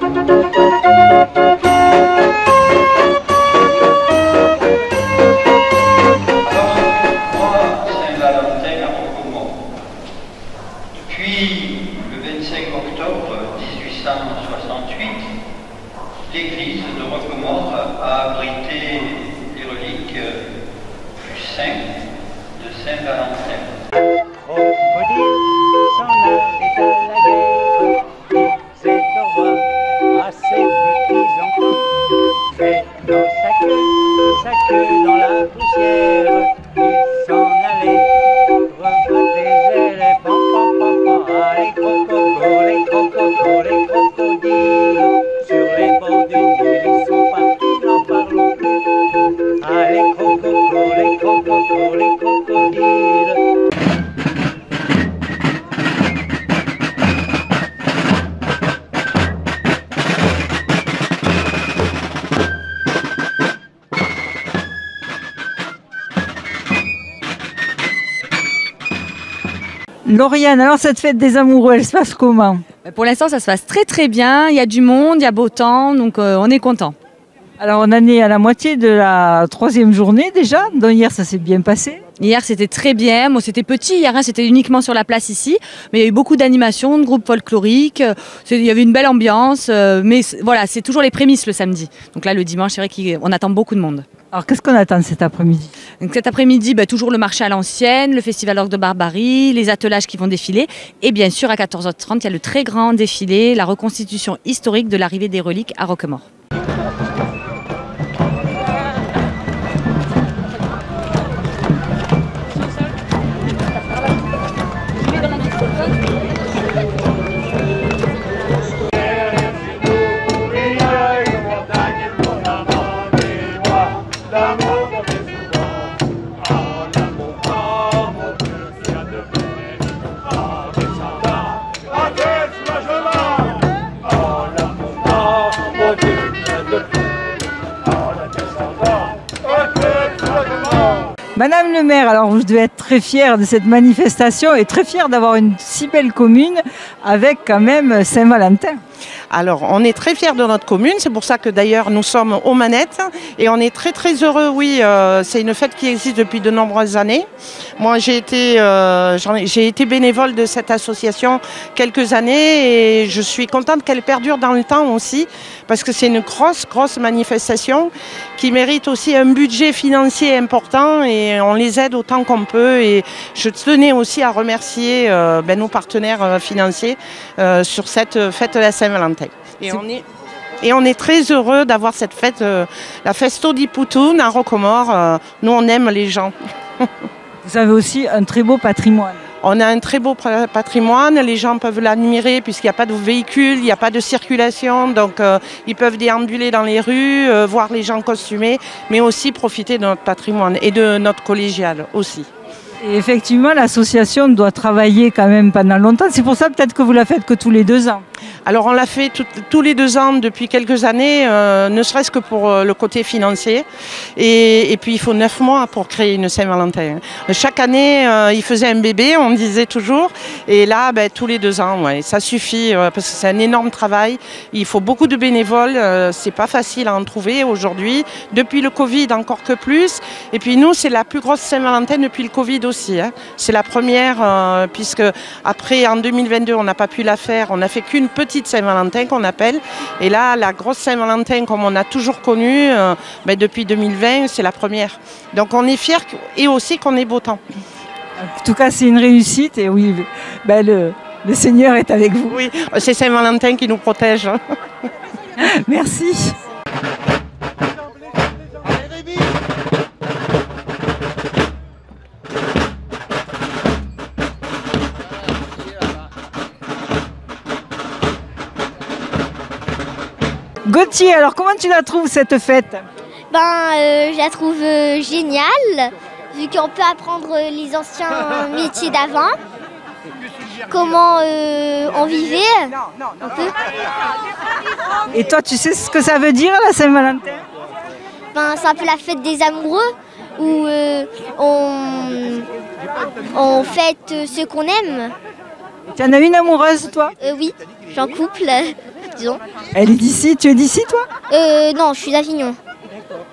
Puis, le 25 octobre 1868, l'église de Roquemaure a abrité les reliques du saint de Saint-Valentin. Crocodile s'en allait à la guerre, disait au revoir à ses petits enfants. Et dans sa queue dans la poussière, il s'en allait revoir des éléphants. Ah, les crocodiles, sur les bords du Nil, ils sont partis, n'en parlons plus. Ah, les crocodiles. Lauriane, alors cette fête des amoureux, elle se passe comment? Pour l'instant, ça se passe très très bien. Il y a du monde, il y a beau temps, donc on est content. Alors on en est à la moitié de la 3e journée déjà, donc hier ça s'est bien passé. Hier, c'était très bien. Bon, c'était petit hier, hein, c'était uniquement sur la place ici. Mais il y a eu beaucoup d'animations, de groupes folkloriques. Il y avait une belle ambiance. Mais voilà, c'est toujours les prémices le samedi. Donc là, le dimanche, c'est vrai qu'on attend beaucoup de monde. Alors qu'est-ce qu'on attend cet après-midi? Donc cet après-midi, toujours le marché à l'ancienne, le festival d'orgue de Barbarie, les attelages qui vont défiler. Et bien sûr, à 14h30, il y a le très grand défilé, la reconstitution historique de l'arrivée des reliques à Roquemaure. Madame le maire, alors vous devez être très fière de cette manifestation et très fière d'avoir une si belle commune avec quand même Saint-Valentin. Alors, on est très fiers de notre commune, c'est pour ça que d'ailleurs nous sommes aux manettes et on est très très heureux, oui, c'est une fête qui existe depuis de nombreuses années. Moi j'ai été bénévole de cette association quelques années et je suis contente qu'elle perdure dans le temps aussi parce que c'est une grosse manifestation qui mérite aussi un budget financier important et on les aide autant qu'on peut et je tenais aussi à remercier nos partenaires financiers sur cette fête de la Saint-Valentin. Et on est très heureux d'avoir cette fête, la Festo di Putoun à Roquemaure. Nous, on aime les gens. Vous avez aussi un très beau patrimoine. On a un très beau patrimoine, les gens peuvent l'admirer puisqu'il n'y a pas de véhicules, il n'y a pas de circulation, donc ils peuvent déambuler dans les rues, voir les gens costumés, mais aussi profiter de notre patrimoine et de notre collégiale aussi. Et effectivement, l'association doit travailler quand même pendant longtemps. C'est pour ça peut-être que vous la faites que tous les 2 ans. Alors on l'a fait tous les 2 ans depuis quelques années, ne serait-ce que pour le côté financier. Et puis il faut 9 mois pour créer une Saint-Valentin. Chaque année, il faisait un bébé, on disait toujours. Et là, tous les 2 ans, ouais, ça suffit parce que c'est un énorme travail. Il faut beaucoup de bénévoles, c'est pas facile à en trouver aujourd'hui. Depuis le Covid, encore que plus. Et puis nous, c'est la plus grosse Saint-Valentin depuis le Covid aussi. Hein. C'est la première, puisque après, en 2022, on n'a pas pu la faire. On n'a fait qu'une petite Saint-Valentin qu'on appelle. Et là, la grosse Saint-Valentin, comme on a toujours connu depuis 2020, c'est la première. Donc on est fiers et aussi qu'on ait beau temps. En tout cas, c'est une réussite et oui, le Seigneur est avec vous. Oui, c'est Saint-Valentin qui nous protège. Merci. Gauthier, alors comment tu la trouves cette fête? Je la trouve géniale, vu qu'on peut apprendre les anciens métiers d'avant, comment on vivait, un peu. Et toi, tu sais ce que ça veut dire la Saint-Valentin? C'est un peu la fête des amoureux, où on fête ce qu'on aime. Tu en as une amoureuse, toi? Oui, je suis en couple. disons. Elle est d'ici, tu es d'ici toi? Non, je suis d'Avignon. D'accord.